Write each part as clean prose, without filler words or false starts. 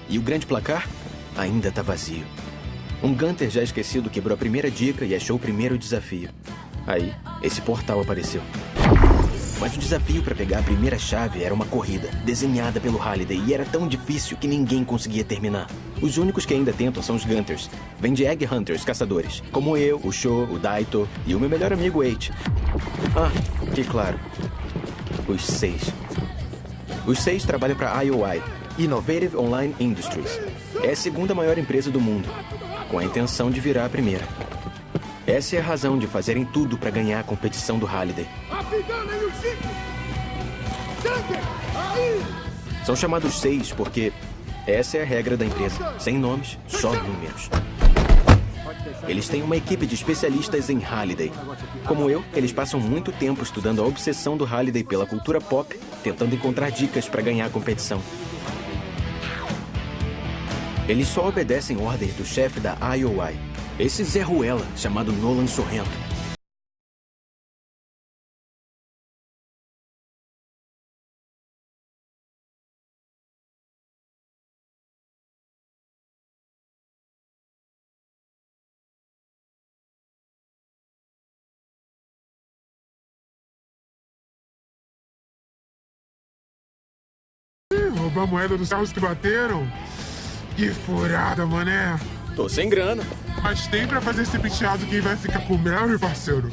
E o grande placar ainda tá vazio. Um Gunter já esquecido quebrou a primeira dica e achou o primeiro desafio. Aí, esse portal apareceu. Mas o desafio para pegar a primeira chave era uma corrida, desenhada pelo Halliday, e era tão difícil que ninguém conseguia terminar. Os únicos que ainda tentam são os Gunters. Vêm de Egg Hunters, caçadores. Como eu, o Sho, o Daito e o meu melhor amigo Eight. Ah, e claro, os 6. Os 6 trabalham para a IOI, Innovative Online Industries. É a segunda maior empresa do mundo, com a intenção de virar a primeira. Essa é a razão de fazerem tudo para ganhar a competição do Halliday. São chamados 6 porque essa é a regra da empresa. Sem nomes, só números. Eles têm uma equipe de especialistas em Halliday. Como eu, eles passam muito tempo estudando a obsessão do Halliday pela cultura pop, tentando encontrar dicas para ganhar a competição. Eles só obedecem ordens do chefe da IOI, esse Zé Ruela, chamado Nolan Sorrento. Roubar a moeda dos carros que bateram? Que furada, mané. Tô sem grana. Mas tem pra fazer esse penteado quem vai ficar com o Mary, parceiro?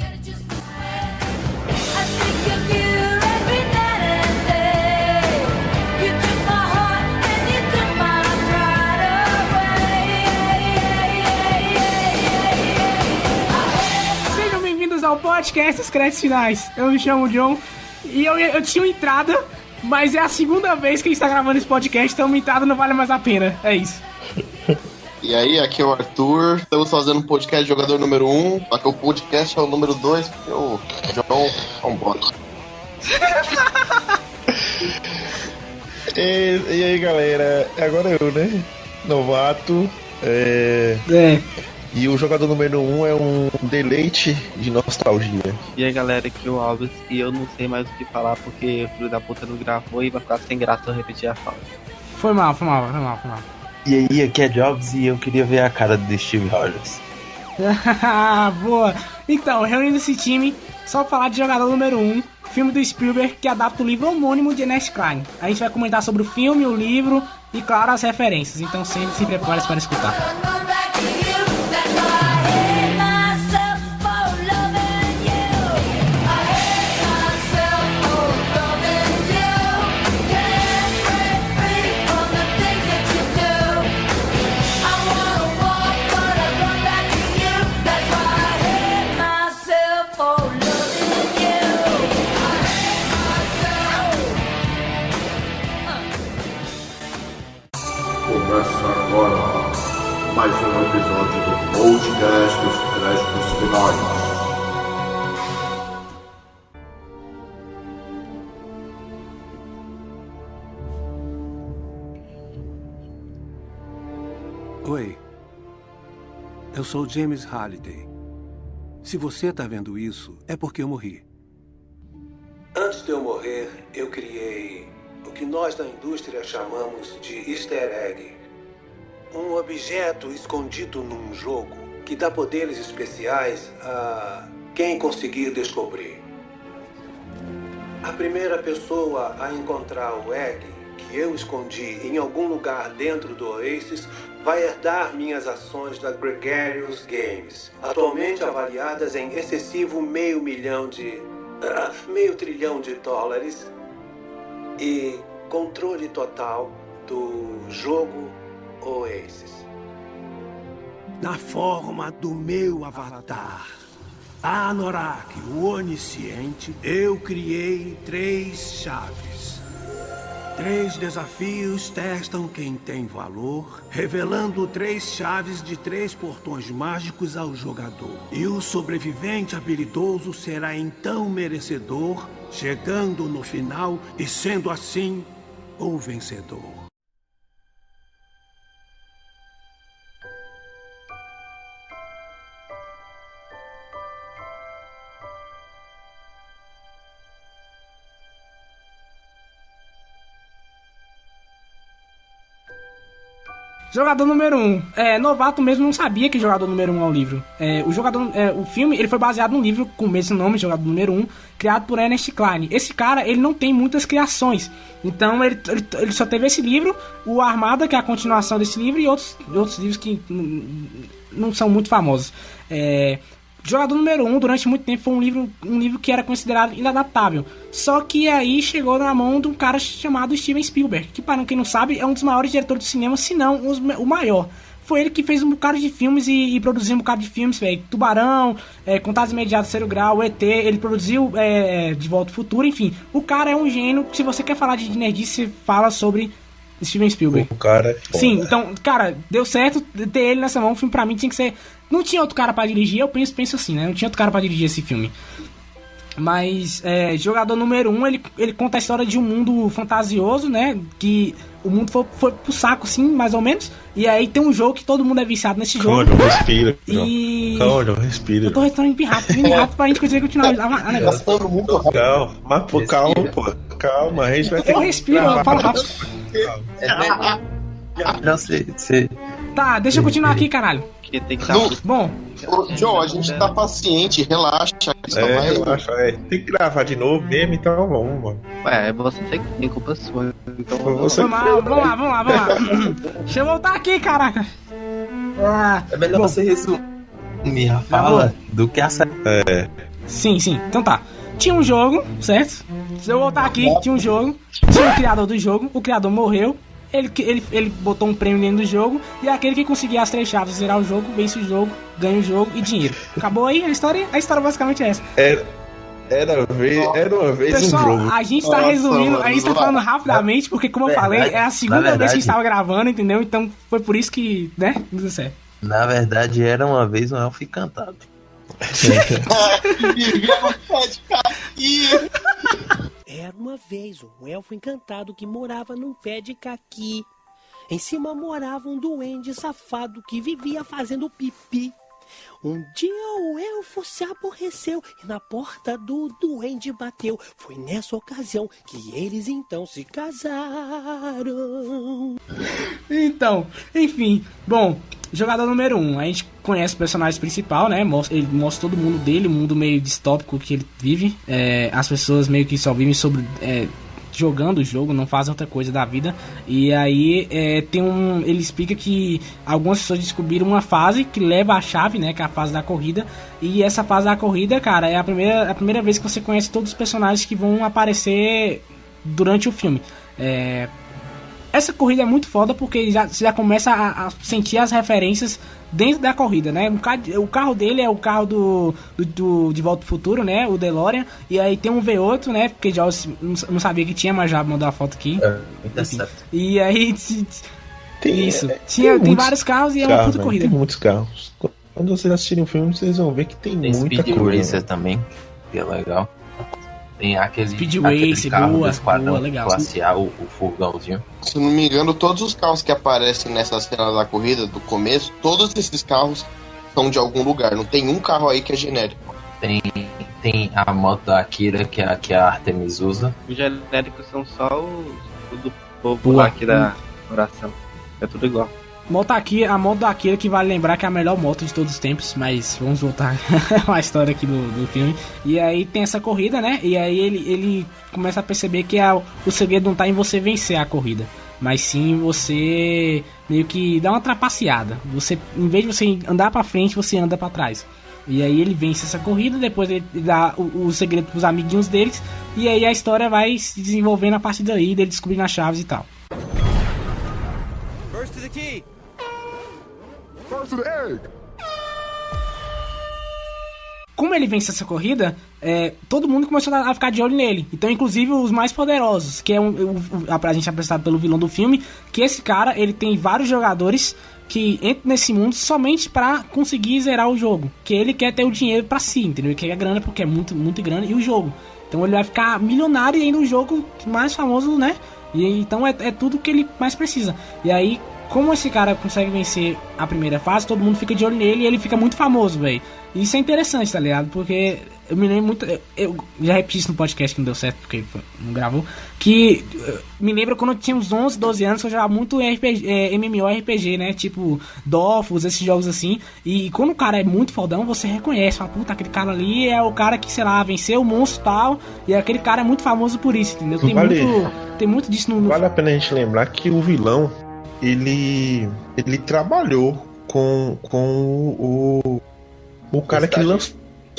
Sejam bem-vindos ao podcast Os Créditos Finais. Eu me chamo John e eu tinha uma entrada, mas é a segunda vez que a gente tá gravando esse podcast, então uma entrada não vale mais a pena. É isso. E aí, aqui é o Arthur, estamos fazendo um podcast de jogador número 1, só que o podcast é o número 2, porque o John é um bot. E aí, galera, agora eu, né? Novato. E o jogador número 1 é um deleite de nostalgia. E aí galera, aqui é o Alves e eu não sei mais o que falar porque o filho da puta não gravou e vai ficar sem graça eu repetir a fala. Foi mal. E aí, aqui é Jobs e eu queria ver a cara do Steve Rogers. Boa. Então, reunindo esse time, só falar de jogador número 1, filme do Spielberg que adapta o livro homônimo de Ernest Cline. A gente vai comentar sobre o filme, o livro e, claro, as referências. Então sempre se prepare para escutar. Começa agora mais um episódio do podcast dos Créditos Finais. Oi, eu sou James Halliday. Se você tá vendo isso, é porque eu morri. Antes de eu morrer, eu criei o que nós da indústria chamamos de easter egg. Um objeto escondido num jogo que dá poderes especiais a quem conseguir descobrir. A primeira pessoa a encontrar o egg que eu escondi em algum lugar dentro do Oasis vai herdar minhas ações da Gregarious Games, atualmente avaliadas em excessivo meio trilhão de dólares e controle total do jogo Oasis. Na forma do meu avatar, Anorak, o onisciente, eu criei 3 chaves. 3 desafios testam quem tem valor, revelando 3 chaves de 3 portões mágicos ao jogador. E o sobrevivente habilidoso será então merecedor, chegando no final e sendo assim o vencedor. Jogador número 1. Novato mesmo não sabia que Jogador número 1 é um livro. O filme ele foi baseado num livro com o mesmo nome, Jogador número 1, criado por Ernest Cline. Esse cara, ele não tem muitas criações. Então ele só teve esse livro, o Armada, que é a continuação desse livro, e outros livros que não são muito famosos. Jogador número 1, durante muito tempo, foi um livro que era considerado inadaptável. Só que aí chegou na mão de um cara chamado Steven Spielberg, que, para quem não sabe, é um dos maiores diretores de cinema, se não o maior. Foi ele que fez um bocado de filmes e produziu um bocado de filmes, velho. Tubarão, Contatos Imediatos, Terceiro Grau, ET, ele produziu De Volta ao Futuro, enfim. O cara é um gênio. Se você quer falar de nerdice, você fala sobre Steven Spielberg. O cara é foda. Sim, então, cara, deu certo ter ele nessa mão. O filme pra mim tinha que ser... Não tinha outro cara pra dirigir, eu penso assim, né? Não tinha outro cara pra dirigir esse filme. Mas, Jogador número 1, ele conta a história de um mundo fantasioso, né? Que o mundo foi pro saco, sim, mais ou menos. E aí tem um jogo que todo mundo é viciado nesse jogo. Calma, respira. Calma, respira. Eu tô respirando bem rápido pra gente conseguir continuar a negócio. Calma, mas pô, calma, a gente vai ter Eu respiro, eu falo rápido. Não sei. Tá, deixa eu continuar aqui, caralho. Que tem que estar. Bom, John, a gente tá paciente, relaxa. Relaxa, tem que gravar de novo mesmo, então vamos, mano. Você tem culpa sua. Então Você vamos lá. Deixa eu voltar aqui, caraca. É melhor você resumir a fala do que a série. Sim, então tá. Tinha um jogo, certo? Se eu voltar aqui, tinha um jogo. Tinha o criador do jogo, o criador morreu. Ele botou um prêmio dentro do jogo. E aquele que conseguir as 3 chaves, zerar o jogo, vence o jogo, ganha o jogo e dinheiro. Acabou aí a história? A história basicamente é essa. Era uma vez Pessoal, um jogo. a gente tá resumindo, a gente tá falando rapidamente, porque como eu falei, é a segunda vez que a gente tava gravando, entendeu? Então foi por isso que, né, não deu certo. Na verdade, era uma vez um elfo encantado. Era uma vez um elfo encantado que morava num pé de caqui. Em cima morava um duende safado que vivia fazendo pipi. Um dia o elfo se aborreceu e na porta do duende bateu. Foi nessa ocasião que eles então se casaram. Então, enfim, bom, jogador número 1, a gente conhece o personagem principal, né? Ele mostra todo mundo dele, o mundo meio distópico que ele vive. As pessoas meio que só vivem sobre... jogando o jogo, não fazem outra coisa da vida. E aí ele explica que algumas pessoas descobriram uma fase que leva a chave, né, que é a fase da corrida. E essa fase da corrida, cara, é a primeira vez que você conhece todos os personagens que vão aparecer durante o filme. Essa corrida é muito foda porque você já começa a sentir as referências dentro da corrida, né? O carro dele é o carro do De Volta ao Futuro, né? O DeLorean. E aí tem um V8, né? Porque já não sabia que tinha, mas já mandou a foto aqui. E aí... Tem vários carros e é uma puta corrida. Tem muitos carros. Quando vocês assistirem o filme, vocês vão ver que tem muita Speed coisa. Racer também, que é legal. Tem aquele carro do esquadrão legal. Classe A, o furgãozinho. Se não me engano, todos os carros que aparecem nessa cena da corrida, do começo, todos esses carros são de algum lugar. Não tem um carro aí que é genérico. Tem a moto da Akira, que a Artemis usa. Os genéricos são só os do povo lá aqui da oração. É tudo igual. A moto da Akira, que vale lembrar que é a melhor moto de todos os tempos, mas vamos voltar à história aqui do filme. E aí tem essa corrida, né? E aí ele começa a perceber que o segredo não tá em você vencer a corrida, mas sim você meio que dá uma trapaceada. Você, em vez de você andar pra frente, você anda pra trás. E aí ele vence essa corrida, depois ele dá o segredo pros amiguinhos deles, e aí a história vai se desenvolvendo a partir daí, dele descobrindo as chaves e tal. First to the key. First to the egg. Como ele vence essa corrida, todo mundo começou a ficar de olho nele. Então, inclusive, os mais poderosos, que é a gente apresentado pelo vilão do filme, que esse cara, ele tem vários jogadores que entram nesse mundo somente pra conseguir zerar o jogo. Que ele quer ter o dinheiro pra si, entendeu? Ele quer a grana porque é muito, muito grana, e o jogo. Então ele vai ficar milionário e ainda o jogo mais famoso, né? E então é tudo que ele mais precisa. E aí, como esse cara consegue vencer a primeira fase, todo mundo fica de olho nele e ele fica muito famoso, velho. Isso é interessante, tá ligado? Porque eu me lembro muito... Eu já repeti isso no podcast que não deu certo, porque não gravou. Que me lembra quando eu tinha uns 11, 12 anos, que eu jogava muito RPG, MMORPG, né? Tipo, Dofus, esses jogos assim. E quando o cara é muito fodão, você reconhece. Fala, puta, aquele cara ali é o cara que, sei lá, venceu o monstro e tal. E aquele cara é muito famoso por isso, entendeu? Tem muito disso no... Vale a pena a gente lembrar que o vilão, ele trabalhou com o cara que lançou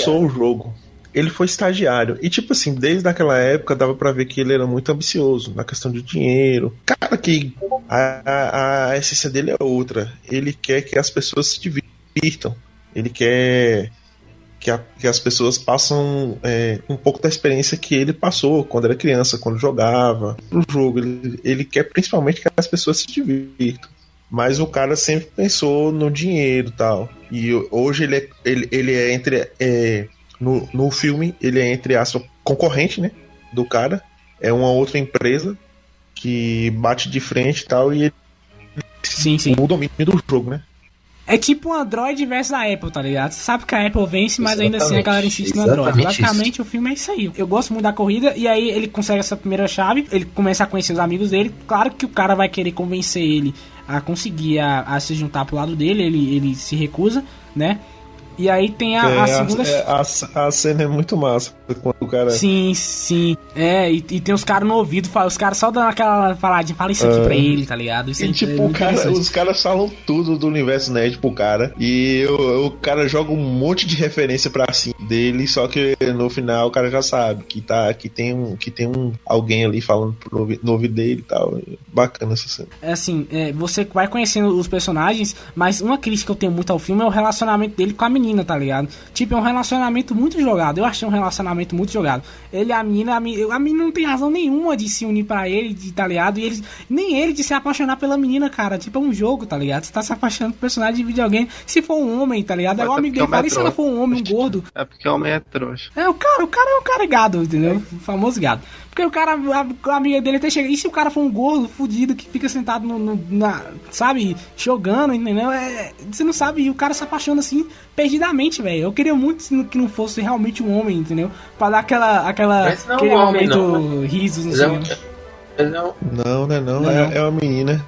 o jogo. Ele foi estagiário. E tipo assim, desde aquela época dava pra ver que ele era muito ambicioso na questão de dinheiro. Cara, que a essência dele é outra. Ele quer que as pessoas se divirtam. Ele quer que as pessoas passam um pouco da experiência que ele passou quando era criança, quando jogava no jogo. Ele quer principalmente que as pessoas se divirtam. Mas o cara sempre pensou no dinheiro e tal. E hoje ele é entre... no filme, ele é entre aspas concorrente, né? Do cara. É uma outra empresa que bate de frente e tal. E ele sim. o domínio do jogo, né? É tipo um Android versus a Apple, tá ligado? Você sabe que a Apple vence, mas ainda assim a galera insiste no Android. Basicamente o filme é isso aí. Eu gosto muito da corrida, e aí ele consegue essa primeira chave, ele começa a conhecer os amigos dele. Claro que o cara vai querer convencer ele a conseguir a se juntar pro lado dele, ele se recusa, né? E aí tem a segunda... A cena é muito massa quando o cara... Sim. E tem os caras no ouvido, os caras só dando aquela faladinha, fala isso aqui pra ele, tá ligado? Isso e tipo, os caras falam tudo do universo nerd pro cara. E o cara joga um monte de referência pra cima dele, só que no final o cara já sabe que tem alguém ali falando no ouvido dele e tal. Bacana essa cena. É assim, você vai conhecendo os personagens, mas uma crítica que eu tenho muito ao filme é o relacionamento dele com a menina, tá ligado? Tipo, é um relacionamento muito jogado. Eu achei um relacionamento muito jogado. Ele e a menina não tem razão nenhuma de se unir pra ele, tá ligado? E nem ele de se apaixonar pela menina, cara. Tipo, é um jogo, tá ligado? Você tá se apaixonando por personagem de videogame. Se for um homem, tá ligado? É o amigo dele. Fala, e se ela for um homem, um gordo? É porque o homem é trouxa. O cara é um cara gado, entendeu? O famoso gado. Porque o cara, a amiga dele até chega. E se o cara for um gordo, fudido, que fica sentado sabe, jogando, entendeu? Você não sabe, e o cara se apaixona assim, perdidamente, velho. Eu queria muito que não fosse realmente um homem, entendeu? Pra dar aquele momento risos, não sei. Não. É uma menina.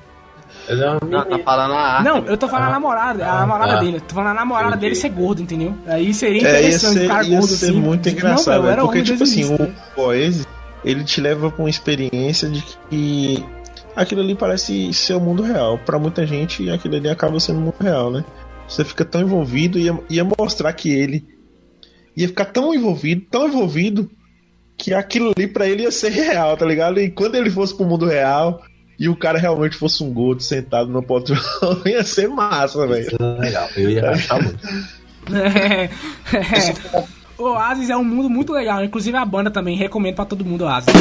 Não, tá falando a arte. Não, eu tô falando a namorada dele. Tô falando a namorada dele ser gordo, entendeu? Aí seria interessante, o cara gordo assim. Ia ser muito engraçado, não, porque tipo assim, o Boys, ele te leva pra uma experiência de que aquilo ali parece ser o mundo real. Pra muita gente, aquilo ali acaba sendo o mundo real, né? Você fica tão envolvido, ia mostrar que ele ia ficar tão envolvido que aquilo ali pra ele ia ser real, tá ligado? E quando ele fosse pro mundo real e o cara realmente fosse um gordo sentado no poltrona, ia ser massa, velho. Legal, eu ia achar muito. O Oasis é um mundo muito legal, inclusive a banda também, recomendo pra todo mundo o Oasis.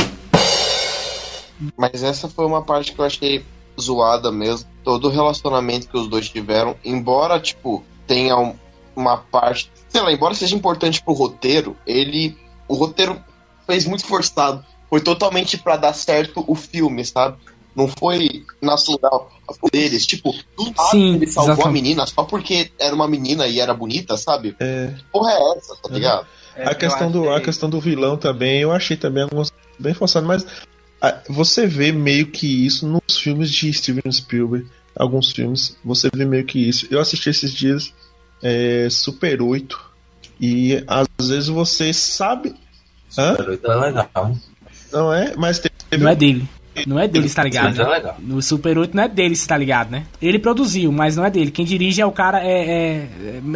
Mas essa foi uma parte que eu achei zoada mesmo. Todo o relacionamento que os dois tiveram, embora, tipo, tenha uma parte... Sei lá, embora seja importante pro roteiro, o roteiro fez muito forçado. Foi totalmente pra dar certo o filme, sabe? Não foi natural deles. Tipo, do nada ele salvou a menina só porque era uma menina e era bonita, sabe? Que porra é essa, tá ligado? A questão do vilão também, eu achei também bem forçado, mas você vê meio que isso nos filmes de Steven Spielberg. Alguns filmes, você vê meio que isso. Eu assisti esses dias Super 8 e às vezes você sabe... Super 8 é legal. Não é? Mas não é dele. Não é dele, tá ligado? É legal. No Super 8 não é dele, tá ligado, né? Ele produziu, mas não é dele. Quem dirige é o cara. É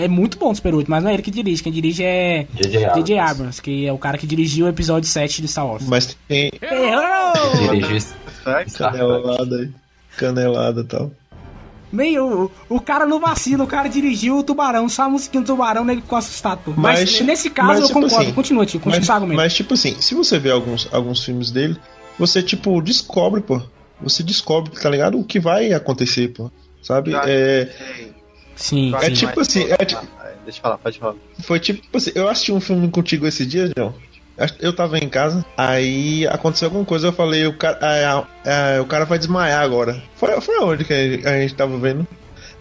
muito bom o Super 8, mas não é ele que dirige. Quem dirige é J.J. Abrams, que é o cara que dirigiu o episódio 7 de Star Wars. Mas tem. Dirigiu Canelada e tal. Meio, o cara não vacila, o cara dirigiu o Tubarão, só a musiquinha do Tubarão, né, ficou assustado, pô. Mas nesse caso eu concordo. Assim, continua o argumento. Mas tipo assim, se você vê alguns filmes dele, você, tipo, descobre, pô. Você descobre, tá ligado? O que vai acontecer, pô. Sabe? Sim. É tipo assim. Deixa eu falar, pode falar. Foi tipo assim. Eu assisti um filme contigo esse dia, João. Eu tava em casa, aí aconteceu alguma coisa, eu falei, o cara vai desmaiar agora. Foi onde que a gente tava vendo?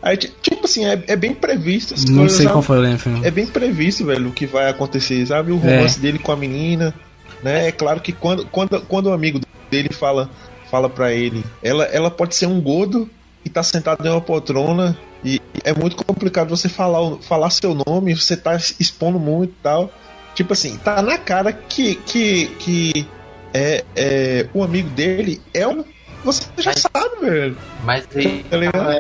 Aí, tipo assim, é bem previsto. Não coisas, sei sabe? qual foi o filme. É bem previsto, velho, o que vai acontecer, sabe? O romance dele com a menina, né? É claro que quando o amigo dele fala pra ele, ela pode ser um gordo e tá sentado em uma poltrona, e é muito complicado você falar seu nome, você tá expondo muito e tal. Tipo assim, tá na cara que o amigo dele é um. Você já sabe, velho. Mas aí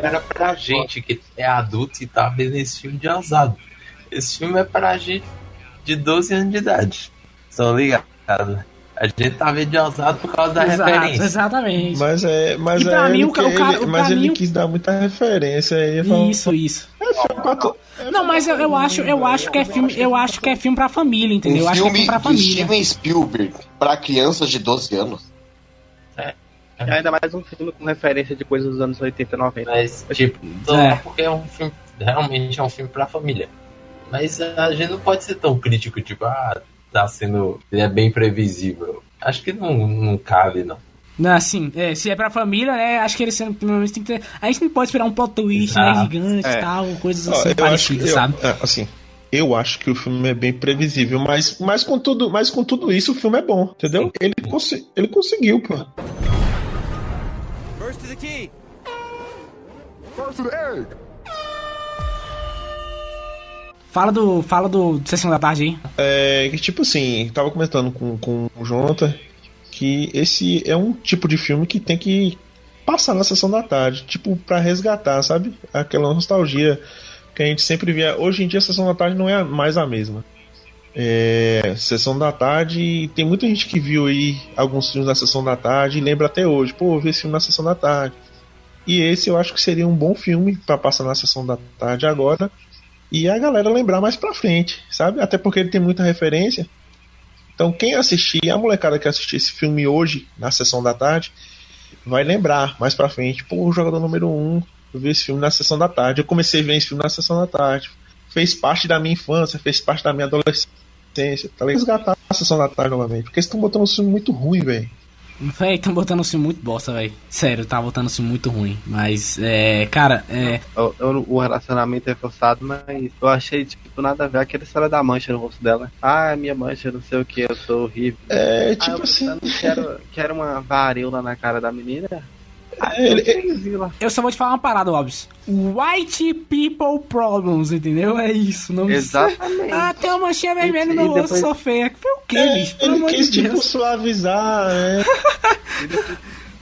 era pra gente que é adulto e tá vendo esse filme de ousado. Esse filme é pra gente de 12 anos de idade. Estão ligados? A gente tá vendo de ousado por causa da referência. Exatamente. Mas pra mim, ele quis dar muita referência aí. Isso. Não, mas eu acho que é filme pra família, entendeu? Eu acho que é filme pra família. Steven Spielberg pra crianças de 12 anos. E ainda mais um filme com referência de coisas dos anos 80 e 90. Mas, tipo, porque é um filme, realmente é um filme pra família. Mas a gente não pode ser tão crítico, tipo, ele é bem previsível. Acho que não cabe, não. Não, assim, se é pra família, né, acho que eles tem que ter... A gente não pode esperar um plot twist, né, gigante e tal, coisas assim parecidas, sabe? Assim, eu acho que o filme é bem previsível, mas com tudo isso o filme é bom, entendeu? Ele conseguiu, pô. First to the key. First to the egg. Fala do Sessão da Tarde aí. Que tipo assim, tava comentando com o Jonathan que esse é um tipo de filme que tem que passar na Sessão da Tarde, tipo, pra resgatar, sabe? Aquela nostalgia que a gente sempre via. Hoje em dia a Sessão da Tarde não é mais a mesma. Sessão da Tarde, tem muita gente que viu aí alguns filmes da Sessão da Tarde e lembra até hoje, pô, eu vi esse filme na Sessão da Tarde. E esse eu acho que seria um bom filme pra passar na Sessão da Tarde agora e a galera lembrar mais pra frente, sabe? Até porque ele tem muita referência. Então quem assistir, a molecada que assistir esse filme hoje na Sessão da Tarde vai lembrar mais pra frente, pô, o Jogador Número 1, eu vi esse filme na Sessão da Tarde, eu comecei a ver esse filme na Sessão da Tarde, fez parte da minha infância, fez parte da minha adolescência, tá ligado? Resgatar a Sessão da Tarde novamente, porque eles estão botando um filme muito ruim, velho. Véi, estão botando um filme muito bosta, velho. Sério, tá botando um filme muito ruim. Mas, cara, O relacionamento é forçado, mas eu achei, tipo, nada a ver aquela história da mancha no rosto dela. Ah, minha mancha, não sei o que, eu sou horrível. Tipo assim. Quero uma varíola na cara da menina. Eu só vou te falar uma parada, Hobbs. White people problems, entendeu? É isso. Não Exatamente. Tem uma manchinha vermelha no rosto, sou feia. Foi o quê, bicho? Ele quis, tipo, suavizar, né?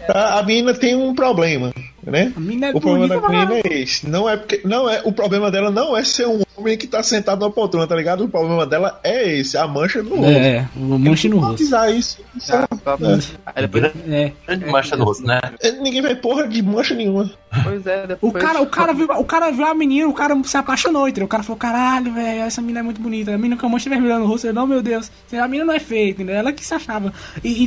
A menina tem um problema, né? O problema da menina é esse. O problema dela não é ser um homem que tá sentado na poltrona, tá ligado? O problema dela é esse, a mancha no rosto. O mancha no rosto. Isso. Grande mancha no rosto, né? Ninguém vai porra de mancha nenhuma. Pois é, depois... O cara viu a menina, o cara se apaixonou, entendeu? O cara falou, caralho, velho, essa menina é muito bonita. A menina com a mancha vermelha no rosto, não, meu Deus, a menina não é feia, entendeu? Ela que se achava.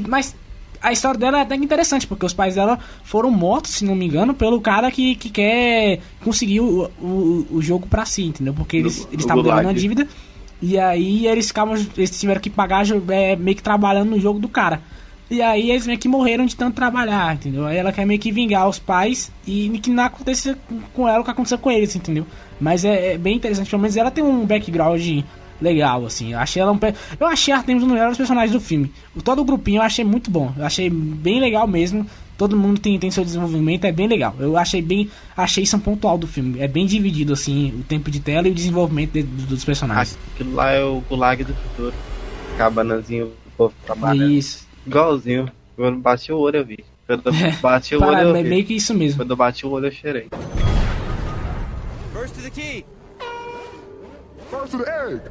Mas a história dela é até interessante, porque os pais dela foram mortos, se não me engano, pelo cara que quer conseguir o jogo pra si, entendeu? Porque eles estavam devendo uma dívida, e aí eles tiveram que pagar meio que trabalhando no jogo do cara. E aí eles meio que morreram de tanto trabalhar, entendeu? Aí ela quer meio que vingar os pais e que não aconteça com ela o que aconteceu com eles, entendeu? Mas é bem interessante, pelo menos ela tem um background legal, assim. Eu achei a Artemis um dos melhores personagens do filme. Todo o grupinho eu achei muito bom. Eu achei bem legal mesmo. Todo mundo tem seu desenvolvimento, é bem legal. Eu achei isso um ponto alto do filme. É bem dividido, assim, o tempo de tela e o desenvolvimento dos personagens. Aquilo lá é o Gulag do futuro. Cabanazinho, o povo trabalhando. Isso. Igualzinho. Quando bati o olho eu vi. Quando bati o olho eu vi. É meio que isso mesmo. Quando eu bati o olho eu cheirei. First to the key. First to the egg.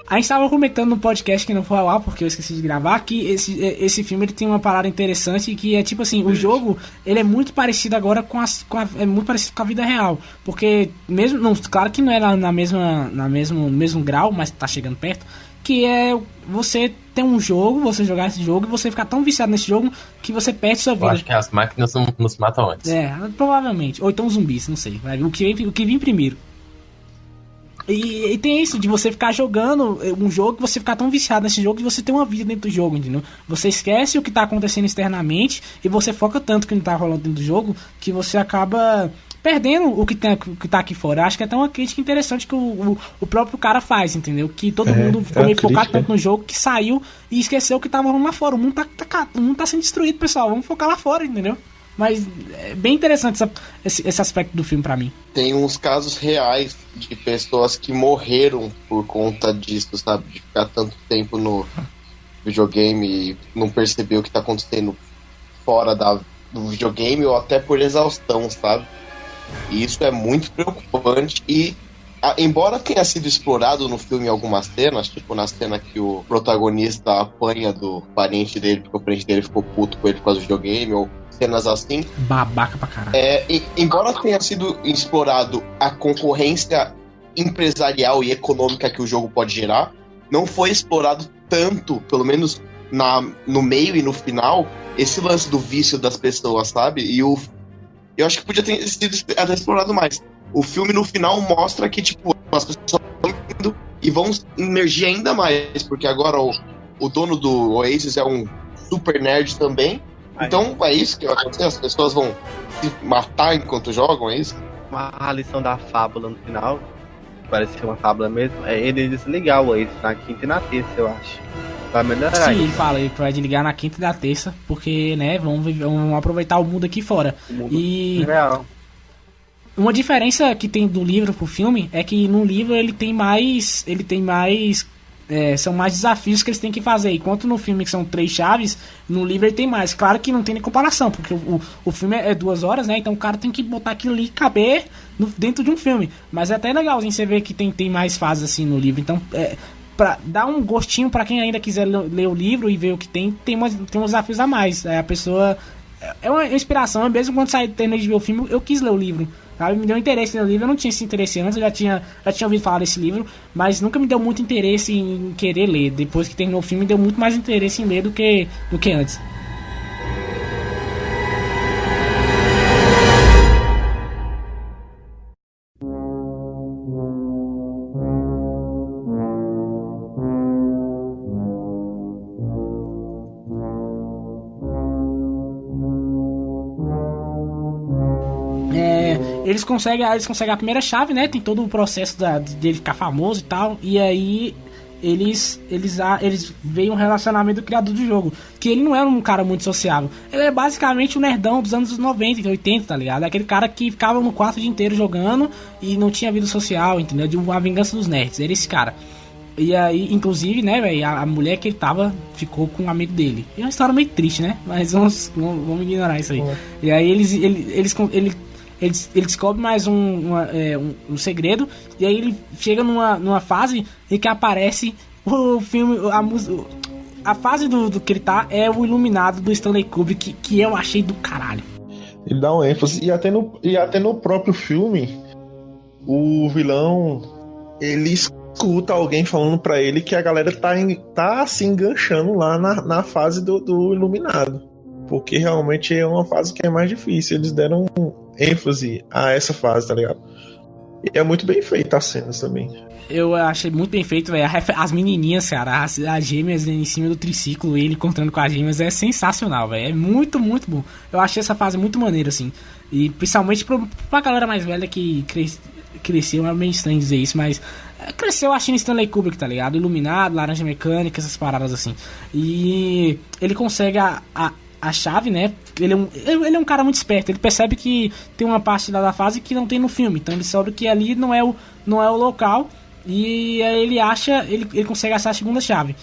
A gente tava comentando no podcast que não foi ao ar, porque eu esqueci de gravar, que esse filme ele tem uma parada interessante, que é tipo assim, o jogo ele é muito parecido agora é muito parecido com a vida real, porque mesmo, não, claro que não é no mesmo grau, mas tá chegando perto, que é você ter um jogo, você jogar esse jogo e você ficar tão viciado nesse jogo que você perde sua vida. Eu acho que as máquinas nos matam antes. Provavelmente, ou então zumbis, não sei, o que vem primeiro. E tem isso, de você ficar jogando um jogo, você ficar tão viciado nesse jogo que você tem uma vida dentro do jogo, entendeu? Você esquece o que tá acontecendo externamente e você foca tanto que não tá rolando dentro do jogo que você acaba perdendo o que tá aqui fora. Eu acho que é até uma crítica interessante que o próprio cara faz, entendeu? Que todo mundo ficou meio focado tanto no jogo que saiu e esqueceu o que tava rolando lá fora. O mundo tá sendo destruído, pessoal. Vamos focar lá fora, entendeu? Mas é bem interessante esse aspecto do filme pra mim. Tem uns casos reais de pessoas que morreram por conta disso, sabe? De ficar tanto tempo no videogame e não perceber o que tá acontecendo fora do videogame ou até por exaustão, sabe? E isso é muito preocupante e embora tenha sido explorado no filme em algumas cenas, tipo na cena que o protagonista apanha do parente dele porque o parente dele ficou puto com ele por causa do videogame, ou cenas assim. Babaca pra caralho. Embora tenha sido explorado a concorrência empresarial e econômica que o jogo pode gerar, não foi explorado tanto, pelo menos no meio e no final, esse lance do vício das pessoas, sabe? E eu acho que podia ter sido até explorado mais. O filme no final mostra que, tipo, as pessoas estão indo e vão emergir ainda mais, porque agora o dono do Oasis é um super nerd também. Então é isso que vai acontecer, as pessoas vão se matar enquanto jogam, é isso? A lição da fábula no final, que parece ser uma fábula mesmo, é ele desligar o Oasis na quinta e na terça, eu acho. Vai melhorar. Sim, ele fala que vai desligar na quinta e na terça, porque, né, vamos aproveitar o mundo aqui fora. E real. Uma diferença que tem do livro pro filme é que no livro ele tem mais são mais desafios que eles têm que fazer, enquanto no filme que são 3 chaves, no livro ele tem mais. Claro que não tem nem comparação, porque o filme é 2 horas, né, então o cara tem que botar aquilo ali e caber dentro de um filme, mas é até legalzinho você ver que tem mais fases assim no livro, então pra dar um gostinho pra quem ainda quiser ler o livro e ver o que tem uns desafios a mais. A pessoa é uma inspiração, mesmo quando terminei de ver o filme, eu quis ler o livro, sabe? Me deu interesse no livro, eu não tinha esse interesse antes, eu já tinha ouvido falar desse livro, mas nunca me deu muito interesse em querer ler. Depois que terminou o filme, deu muito mais interesse em ler do que antes. Eles conseguem a primeira chave, né? Tem todo o processo dele ficar famoso e tal. E aí eles veem um relacionamento do criador do jogo, que ele não era um cara muito sociável. Ele é basicamente o nerdão dos anos 90, 80, tá ligado? Aquele cara que ficava no quarto o dia inteiro jogando e não tinha vida social, entendeu? De uma vingança dos nerds. Era esse cara. E aí, inclusive, né, velho, a mulher que ele ficou com um amigo dele. É uma história meio triste, né? Mas vamos ignorar isso aí. E aí ele descobre mais um segredo, e aí ele chega numa fase em que aparece o filme, a fase do que ele tá é o Iluminado do Stanley Kubrick, que eu achei do caralho. Ele dá um ênfase, e até no próprio filme, o vilão, ele escuta alguém falando pra ele que a galera tá se enganchando lá na fase do Iluminado. Porque realmente é uma fase que é mais difícil. Eles deram ênfase a essa fase, tá ligado? E é muito bem feita as cenas também. Eu achei muito bem feito, velho. As menininhas, cara, as gêmeas em cima do triciclo, ele encontrando com as gêmeas, é sensacional, velho. É muito, muito bom. Eu achei essa fase muito maneira, assim. E principalmente pra galera mais velha que cresceu, é meio estranho dizer isso, mas cresceu assistindo Stanley Kubrick, tá ligado? Iluminado, Laranja Mecânica, essas paradas assim. E ele consegue a chave, né? Ele é um cara muito esperto. Ele percebe que tem uma parte da fase que não tem no filme. Então ele sabe que ali não é o local. E aí ele consegue achar a segunda chave.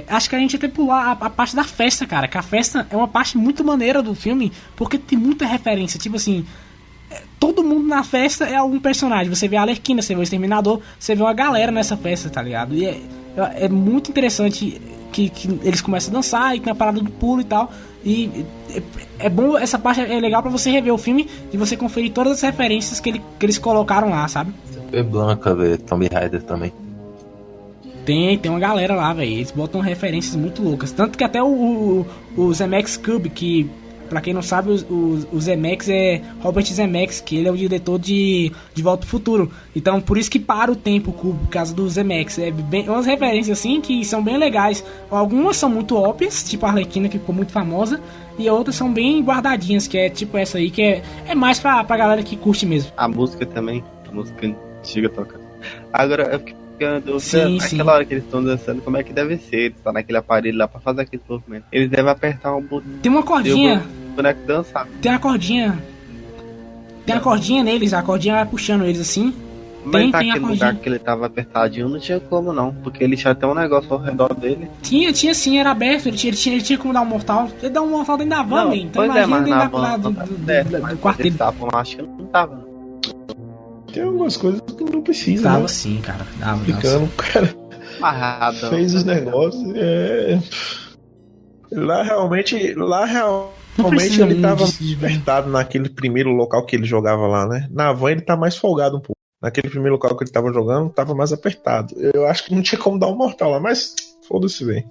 Acho que a gente até pular a parte da festa, cara. Que a festa é uma parte muito maneira do filme, porque tem muita referência. Tipo assim, todo mundo na festa é algum personagem. Você vê a Arlequina, você vê o Exterminador, você vê uma galera nessa festa, tá ligado? E é muito interessante que eles começam a dançar e tem a parada do pulo e tal. E é bom, essa parte é legal pra você rever o filme e você conferir todas as referências que eles colocaram lá, sabe? Vê Blanca, vê Tomb Raider também. Tem uma galera lá, velho. Eles botam referências muito loucas. Tanto que até o Zemeckis Cube, que Pra quem não sabe, o Zemeckis é Robert Zemeckis, que ele é o diretor de Volta ao Futuro. Então, por isso que para o tempo cubo, por causa do Zemeckis. É bem, umas referências assim que são bem legais. Algumas são muito óbvias, tipo a Arlequina, que ficou muito famosa. E outras são bem guardadinhas, que é tipo essa aí, que é mais pra galera que curte mesmo. A música também, a música antiga toca. Agora, eu fiquei ficando Sim, aquela hora que eles estão dançando, como é que deve ser? Eles estão naquele aparelho lá pra fazer aquele movimento. Eles devem apertar um botão. Tem uma cordinha. O boneco dançar. Tem uma cordinha. Tem uma cordinha neles, a cordinha vai puxando eles assim. Mas naquele lugar que ele tava apertadinho, não tinha como não, porque ele tinha até um negócio ao redor dele. Tinha sim, era aberto, ele tinha como dar um mortal. Ele dá um mortal dentro da van, man. Então imagina dentro do quarteiro. Eles estavam lá, acho que não tava. Tem algumas coisas que não precisa, Tava né? sim, cara. Tava, Ficando, cara. Amarrado. Fez os negócios. Lá realmente ele tava despertado naquele primeiro local que ele jogava lá, né? Na van ele tá mais folgado um pouco. Naquele primeiro local que ele tava jogando, tava mais apertado. Eu acho que não tinha como dar um mortal lá, mas foda-se, velho.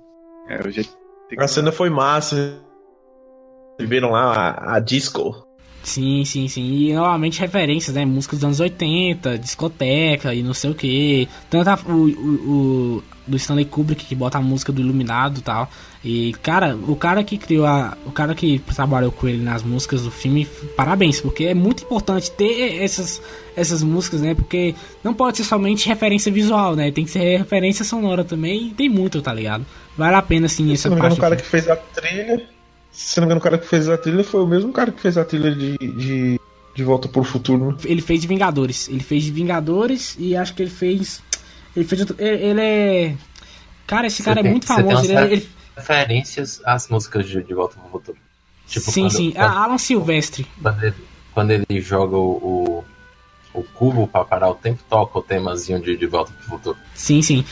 A cena foi massa. Viram lá a disco. Sim. E novamente referências, né? Músicas dos anos 80, discoteca e não sei o que. Tanto o do Stanley Kubrick, que bota a música do Iluminado e tal. E, cara, o cara que trabalhou com ele nas músicas do filme, parabéns, porque é muito importante ter essas músicas, né? Porque não pode ser somente referência visual, né? Tem que ser referência sonora também, e tem muito, tá ligado? Vale a pena, sim, essa parte. O cara que fez a trilha... Se não me engano, o cara que fez a trilha foi o mesmo cara que fez a trilha de Volta pro Futuro, né? Ele fez de Vingadores. E acho que ele fez outro... Ele é... Cara, esse cara é muito famoso. Ele referências às músicas de Volta pro Futuro. Tipo, sim. Alan Silvestre. Quando ele joga o cubo pra parar o tempo, toca o temazinho de Volta pro Futuro. Sim.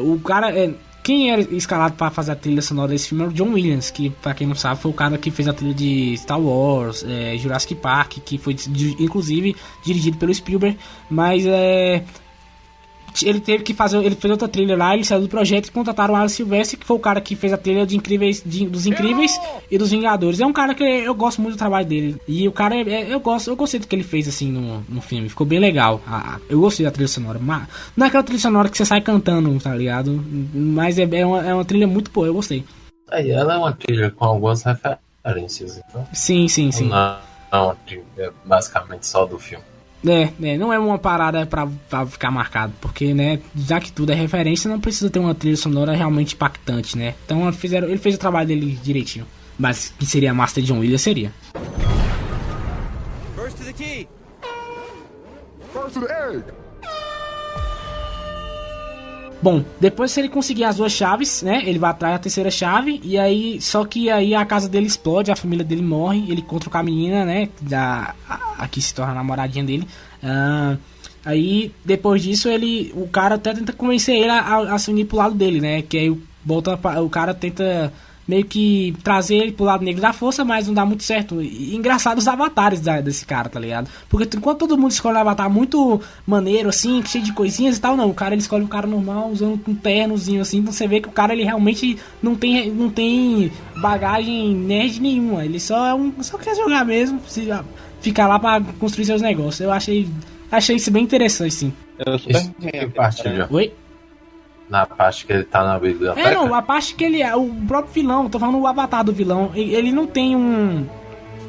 O cara... Quem era escalado para fazer a trilha sonora desse filme era o John Williams, que, pra quem não sabe, foi o cara que fez a trilha de Star Wars, Jurassic Park, que foi inclusive dirigido pelo Spielberg, mas ele teve que fazer, ele fez outra trilha lá, ele saiu do projeto e contrataram o Alan Silvestre, que foi o cara que fez a trilha dos Incríveis e dos Vingadores. É um cara que eu gosto muito do trabalho dele. E o cara, eu gostei do que ele fez assim no filme, ficou bem legal. Eu gostei da trilha sonora, mas não é aquela trilha sonora que você sai cantando, tá ligado? Mas é uma trilha muito boa, eu gostei. Ela é uma trilha com algumas referências, então. Sim. Não, é basicamente só do filme. Não é uma parada pra ficar marcado, porque, né, já que tudo é referência, não precisa ter uma trilha sonora realmente impactante, né? Então ele fez o trabalho dele direitinho. Mas que seria Master John Williams, seria. First to the key. First to the egg. Bom, depois se ele conseguir as duas chaves, né, ele vai atrás da terceira chave, e aí, só que aí a casa dele explode, a família dele morre, ele encontra com a menina, né, a que se torna a namoradinha dele. Aí, depois disso, o cara até tenta convencer ele a se unir pro lado dele, né, que aí o cara tenta meio que trazer ele pro lado negro da força, mas não dá muito certo. E engraçado os avatares desse cara, tá ligado? Porque enquanto todo mundo escolhe um avatar muito maneiro, assim, cheio de coisinhas e tal, não. O cara, ele escolhe um cara normal, usando um ternozinho, assim. Então você vê que o cara, ele realmente não tem bagagem nerd nenhuma. Ele só quer jogar mesmo, ficar lá pra construir seus negócios. Eu achei isso bem interessante, sim. Oi? Na parte que ele tá na biblioteca? Não, a parte que ele é o próprio vilão, tô falando o avatar do vilão. Ele não tem um...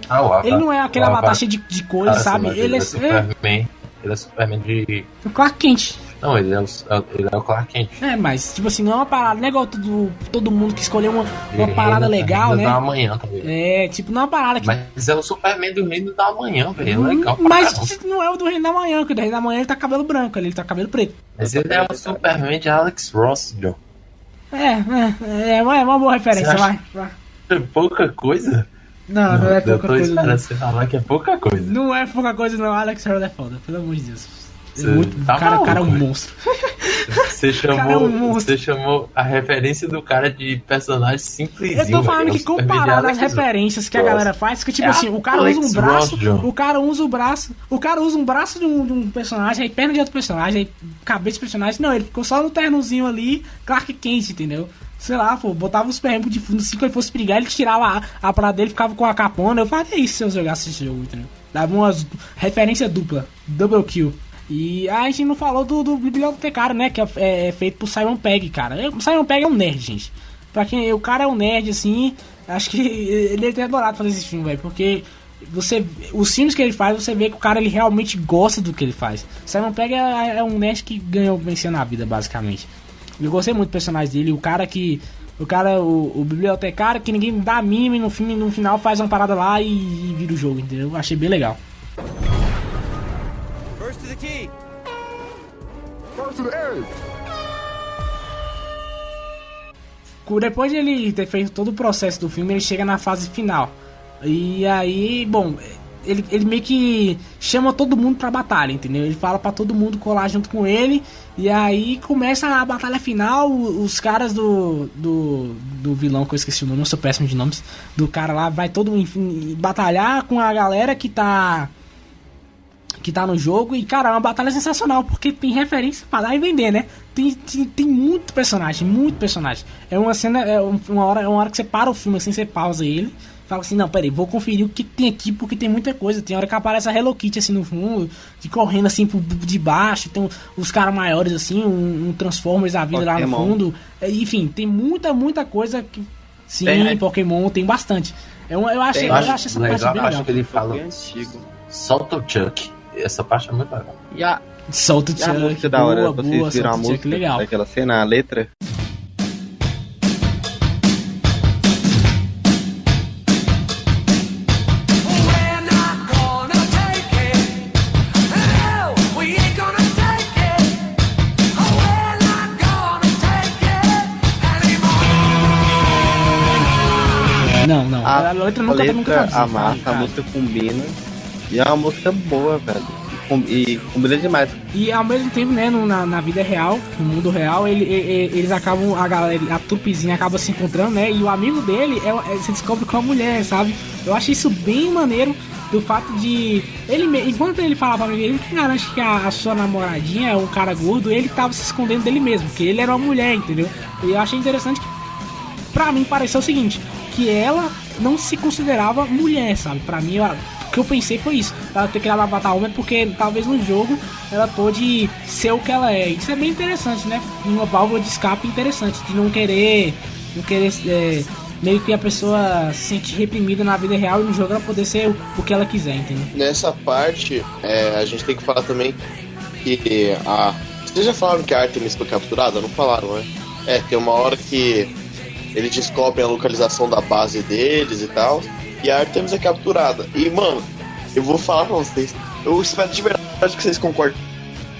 o avatar. Ele não é aquele avatar cheio de coisas, sabe? Ele é Superman. Ele é Superman de... O Clark Kent. Não, ele é o Clark Kent. Mas, tipo assim, não é uma parada... Não é igual todo mundo que escolheu uma parada legal, né? Da manhã também. Não é uma parada que... Mas é o Superman do Reino da Manhã, velho. É legal. Mas não é o do Reino da Manhã, porque o do Reino da Manhã ele tá cabelo branco, ele tá cabelo preto. Mas ele é o Superman de Alex Ross, John. É uma boa referência, vai. É pouca coisa? Não é pouca coisa. Eu tô esperando você falar que é pouca coisa. Não é pouca coisa, não. Alex Ross é foda, pelo amor de Deus. Tá o cara é um monstro. Você chamou a referência do cara de personagem simplesinho. Eu tô falando que comparado às referências que a galera faz, que tipo assim, o cara usa um braço, o cara usa um braço de um personagem, aí perna de outro personagem, aí cabeça de personagem. Não, ele ficou só no ternozinho ali, Clark Kent, entendeu? sei lá, pô, botava os perrempos de fundo, assim, quando ele fosse brigar, ele tirava a parada dele, ficava com a capona. Eu faria isso se eu jogasse esse jogo, entendeu? Dava uma referência dupla, double kill. E a gente não falou do bibliotecário, né, que é feito por Simon Pegg, cara. O Simon Pegg é um nerd, gente. Pra quem o cara é um nerd, assim, acho que ele deve ter adorado fazer esse filme, velho, porque os filmes que ele faz, você vê que o cara ele realmente gosta do que ele faz. Simon Pegg é um nerd que venceu na vida, basicamente. Eu gostei muito do personagem dele, o bibliotecário que ninguém dá mínimo e no final faz uma parada lá e vira o jogo, entendeu? Achei bem legal. First to the key. First to the edge. Depois de ele ter feito todo o processo do filme, ele chega na fase final. E aí, bom, ele meio que chama todo mundo pra batalha, entendeu? Ele fala pra todo mundo colar junto com ele. E aí começa a batalha final. Os caras do vilão, que eu esqueci o nome, eu sou péssimo de nomes, do cara lá, vai todo mundo batalhar com a galera que tá no jogo. E cara, é uma batalha sensacional, porque tem referência pra dar e vender, né? Tem muito personagem. É uma cena, uma hora que você para o filme assim, você pausa ele, fala assim, não, peraí, vou conferir o que tem aqui, porque tem muita coisa. Tem hora que aparece a Hello Kitty assim no fundo, de correndo assim de baixo. Tem os caras maiores assim, um Transformers a vida lá no fundo. Enfim, tem muita coisa que... Sim, tem, Pokémon tem bastante. Eu acho essa parte bem legal. Acho que ele fala solta o Chuck. Essa parte é muito legal. Solta o Chuck, a música da hora, boa, vocês viram a música legal. Daquela cena, a letra. Não. A letra nunca amassa, a música combina. E é uma música boa, velho. E combina demais. E ao mesmo tempo, né, na vida real, no mundo real, eles acabam, a trupezinha acaba se encontrando, né? E o amigo dele se descobre com a mulher, sabe? Eu achei isso bem maneiro, do fato de enquanto ele falava pra mim, ele que garante que a sua namoradinha é um cara gordo, ele tava se escondendo dele mesmo, porque ele era uma mulher, entendeu? E eu achei interessante que, pra mim, pareceu o seguinte, que ela não se considerava mulher, sabe? Pra mim, o que eu pensei foi isso. Ela ter criado a Avatar Woman porque talvez no jogo ela pôde ser o que ela é. Isso é bem interessante, né? Uma válvula de escape interessante, de não querer meio que a pessoa se sentir reprimida na vida real e no jogo ela poder ser o que ela quiser, entendeu? Nessa parte, a gente tem que falar também que vocês já falaram que a Artemis foi capturada? Não falaram, né? Tem uma hora que eles descobrem a localização da base deles e tal, e a Artemis é capturada. E, mano, eu vou falar pra vocês, eu espero de verdade que vocês concordem.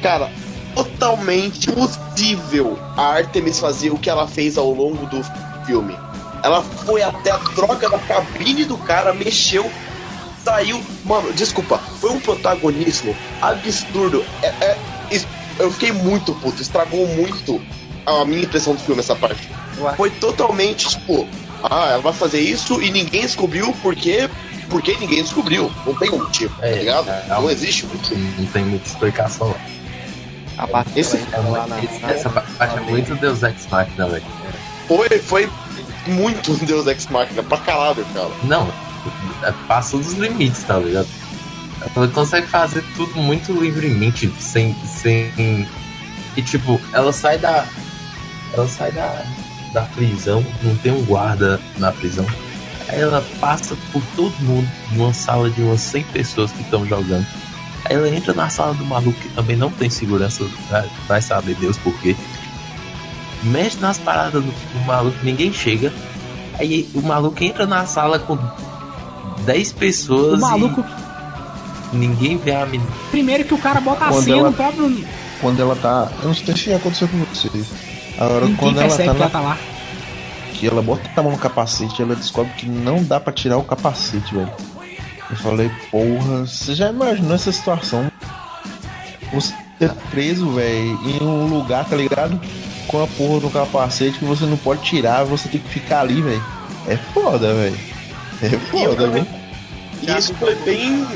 Cara, totalmente impossível a Artemis fazer o que ela fez ao longo do filme. Ela foi até a troca da cabine do cara, mexeu, saiu. Mano, desculpa, foi um protagonismo absurdo. Eu fiquei muito puto, estragou muito a minha impressão do filme, essa parte. Foi totalmente tipo, ela vai fazer isso e ninguém descobriu porque ninguém descobriu. Não tem um motivo, tá ligado? Não existe um motivo. Não tem muita explicação. Essa parte é muito Deus Ex Machina, velho. Foi muito Deus Ex Machina, pra caralho, cara. Não, passou dos limites, tá ligado? Ela consegue fazer tudo muito livremente, sem... E tipo, ela sai da prisão, não tem um guarda na prisão. Aí ela passa por todo mundo numa sala de umas 100 pessoas que estão jogando. Aí ela entra na sala do maluco que também não tem segurança, vai saber Deus por quê. Mexe nas paradas do maluco, ninguém chega. Aí o maluco entra na sala com 10 pessoas. O maluco. E ninguém vê a menina. Primeiro que o cara bota a senha no próprio. Quando ela tá. Eu não sei se aconteceu com vocês. Agora, ninguém quando ela percebe que ela tá lá. Que ela bota a mão no capacete, ela descobre que não dá pra tirar o capacete, velho. Eu falei, porra, você já imaginou essa situação? Você ser preso, velho, em um lugar, tá ligado? Com a porra do capacete que você não pode tirar, você tem que ficar ali, velho. É foda, velho. É foda, velho. E isso foi bem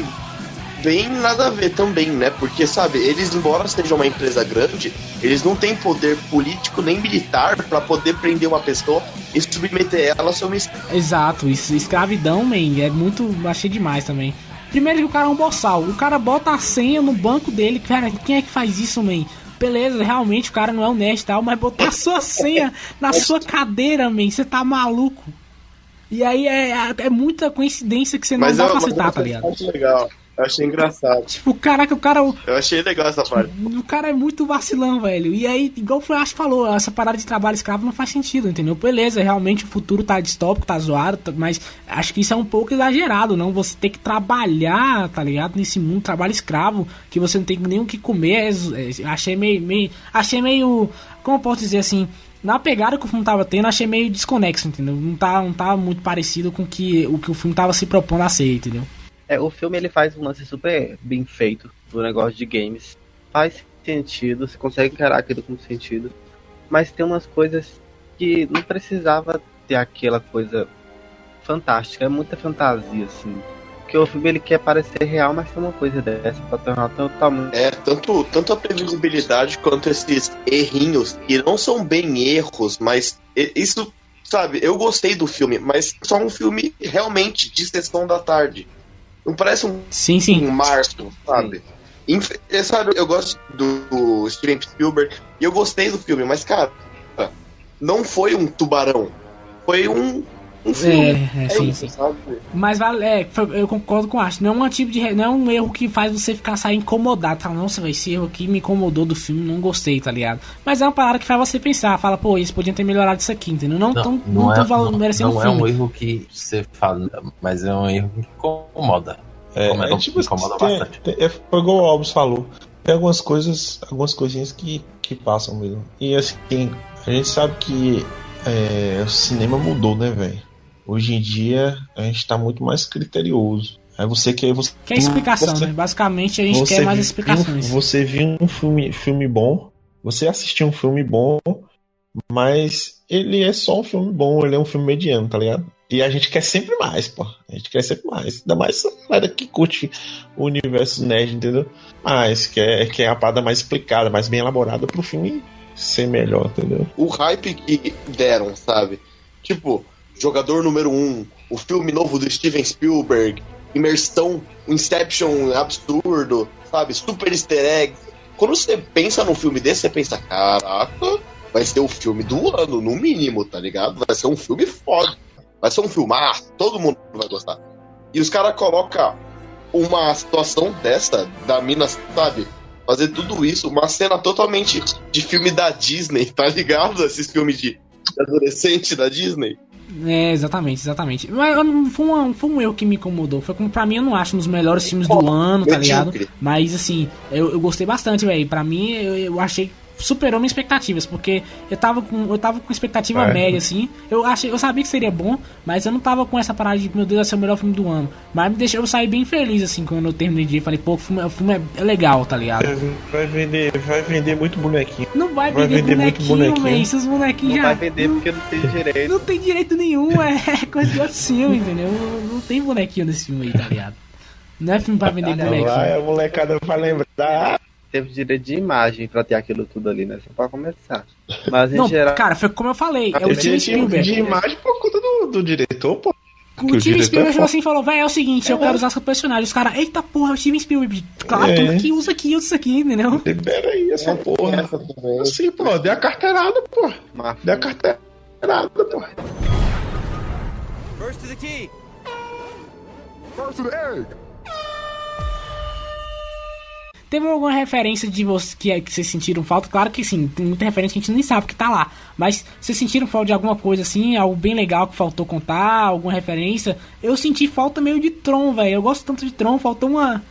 bem nada a ver também, né? Porque, sabe, eles, embora sejam uma empresa grande, eles não têm poder político nem militar pra poder prender uma pessoa e submeter ela a seu missão. Exato, isso, escravidão, man, é muito. Achei demais também. Primeiro que o cara é um boçal. O cara bota a senha no banco dele. Cara, quem é que faz isso, man? Beleza, realmente o cara não é honesto e tal, mas botar a sua senha na sua cadeira, man, você tá maluco. E aí é muita coincidência que você não dá pra citar, tá ligado? Acho legal. Eu achei engraçado. Tipo, caraca, Eu achei legal essa parte. O cara é muito vacilão, velho. E aí, igual o Flash falou, essa parada de trabalho escravo não faz sentido, entendeu? Beleza, realmente o futuro tá distópico, tá zoado, mas acho que isso é um pouco exagerado, não? Você ter que trabalhar, tá ligado? Nesse mundo, trabalho escravo, que você não tem nem o que comer. Achei meio. Como eu posso dizer assim? Na pegada que o filme tava tendo, achei meio desconexo, entendeu? Não tá muito parecido com o que o filme tava se propondo a ser, entendeu? O filme ele faz um lance super bem feito do negócio de games. Faz sentido, você consegue encarar aquilo com sentido. Mas tem umas coisas que não precisava ter aquela coisa fantástica. É muita fantasia, assim. Porque o filme ele quer parecer real, mas tem uma coisa dessa pra tornar totalmente... Tanto a previsibilidade quanto esses errinhos, que não são bem erros, mas isso, sabe, eu gostei do filme, mas só um filme realmente de sessão da tarde. Não parece um marco, sabe? Sabe, eu gosto do Steven Spielberg e eu gostei do filme, mas, cara, não foi um tubarão. Foi um filme. Sim. Sabe? Mas eu concordo com o Ash. Não é um erro que faz você ficar sair incomodado. Fala, nossa, esse erro aqui me incomodou do filme, não gostei, tá ligado? Mas é uma parada que faz você pensar. Fala, pô, eles podiam ter melhorado isso aqui, entendeu? Não merecendo um filme. Não é um erro que você fala, mas é um erro que incomoda. Incomoda bastante. Foi igual o Alves falou. Tem algumas coisinhas que passam mesmo. E assim, a gente sabe que o cinema mudou, né, velho? Hoje em dia a gente tá muito mais criterioso. Aí você quer explicação, né? Basicamente a gente quer mais explicações. Você viu um filme bom, você assistiu um filme bom, mas ele é só um filme bom, ele é um filme mediano, tá ligado? E a gente quer sempre mais, pô. A gente quer sempre mais. Ainda mais a galera que curte o universo nerd, entendeu? Mas quer a parada mais explicada, mais bem elaborada pro filme ser melhor, entendeu? O hype que deram, sabe? Tipo, Jogador Número 1, o filme novo do Steven Spielberg, imersão, Inception absurdo, sabe? Super easter eggs. Quando você pensa num filme desse, você pensa, caraca, vai ser o filme do ano, no mínimo, tá ligado? Vai ser um filme foda. Vai ser um filmaço, todo mundo vai gostar. E os caras colocam uma situação dessa, da mina, sabe? Fazer tudo isso, uma cena totalmente de filme da Disney, tá ligado? Esses filmes de adolescente da Disney. Exatamente. Mas foi um erro que me incomodou. Foi como, pra mim, eu não acho um dos melhores filmes do ano, tá ligado? Mas assim, eu gostei bastante, velho. Pra mim, eu achei superou minhas expectativas, porque eu tava com expectativa média, assim. Eu sabia que seria bom, mas eu não tava com essa parada de, meu Deus, vai ser o melhor filme do ano. Mas me deixou eu sair bem feliz, assim, quando eu terminei de ir. Falei, pô, o filme é legal, tá ligado? Vai vender muito bonequinho. Não vai vender muito bonequinho, velho. Esses bonequinhos não vai vender porque não tem direito. Não tem direito nenhum, é coisa de outro filme, entendeu? Não tem bonequinho nesse filme aí, tá ligado? Não é filme pra vender bonequinho. A molecada vai lembrar. Teve direito de imagem pra ter aquilo tudo ali, né? Só pra começar. Mas em geral. Cara, foi como eu falei, é o Steven Spielberg. De imagem por conta do diretor, pô. O Steven Spielberg falou assim, falou, velho, é o seguinte, eu quero usar seu personagem. Os caras, eita porra, é o Steven Spielberg. Claro, tudo que usa isso aqui, entendeu? Libera aí essa porra. Assim, pô, dê a carteirada, pô. Dê a carteirada, pô. First to the key. First to the egg. Teve alguma referência de vocês que vocês sentiram falta? Claro que sim, tem muita referência que a gente nem sabe que tá lá. Mas vocês sentiram falta de alguma coisa assim? Algo bem legal que faltou contar? Alguma referência? Eu senti falta meio de Tron, velho. Eu gosto tanto de Tron, faltou uma